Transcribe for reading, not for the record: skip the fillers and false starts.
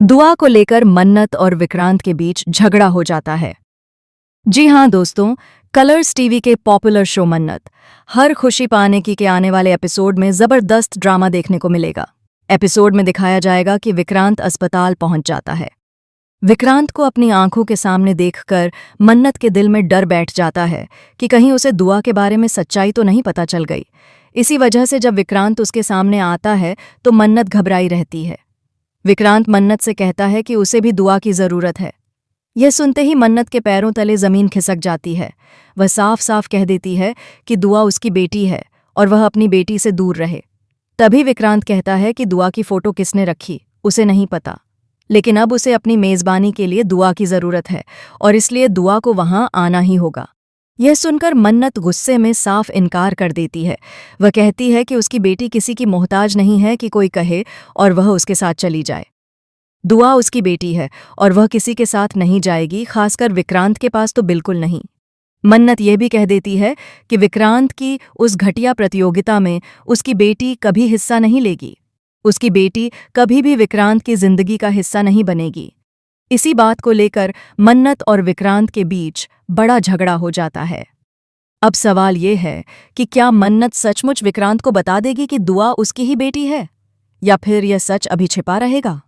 दुआ को लेकर मन्नत और विक्रांत के बीच झगड़ा हो जाता है। जी हाँ दोस्तों, कलर्स टीवी के पॉपुलर शो मन्नत हर खुशी पाने की के आने वाले एपिसोड में जबरदस्त ड्रामा देखने को मिलेगा। एपिसोड में दिखाया जाएगा कि विक्रांत अस्पताल पहुंच जाता है। विक्रांत को अपनी आंखों के सामने देखकर मन्नत के दिल में डर बैठ जाता है कि कहीं उसे दुआ के बारे में सच्चाई तो नहीं पता चल गई। इसी वजह से जब विक्रांत उसके सामने आता है तो मन्नत घबराई रहती है। विक्रांत मन्नत से कहता है कि उसे भी दुआ की जरूरत है। यह सुनते ही मन्नत के पैरों तले जमीन खिसक जाती है। वह साफ साफ कह देती है कि दुआ उसकी बेटी है और वह अपनी बेटी से दूर रहे। तभी विक्रांत कहता है कि दुआ की फोटो किसने रखी उसे नहीं पता, लेकिन अब उसे अपनी मेजबानी के लिए दुआ की जरूरत है और इसलिए दुआ को वहां आना ही होगा। यह सुनकर मन्नत गुस्से में साफ इनकार कर देती है। वह कहती है कि उसकी बेटी किसी की मोहताज नहीं है कि कोई कहे और वह उसके साथ चली जाए। दुआ उसकी बेटी है और वह किसी के साथ नहीं जाएगी, खासकर विक्रांत के पास तो बिल्कुल नहीं। मन्नत यह भी कह देती है कि विक्रांत की उस घटिया प्रतियोगिता में उसकी बेटी कभी हिस्सा नहीं लेगी। उसकी बेटी कभी भी विक्रांत की जिंदगी का हिस्सा नहीं बनेगी। इसी बात को लेकर मन्नत और विक्रांत के बीच बड़ा झगड़ा हो जाता है। अब सवाल ये है कि क्या मन्नत सचमुच विक्रांत को बता देगी कि दुआ उसकी ही बेटी है, या फिर यह सच अभी छिपा रहेगा?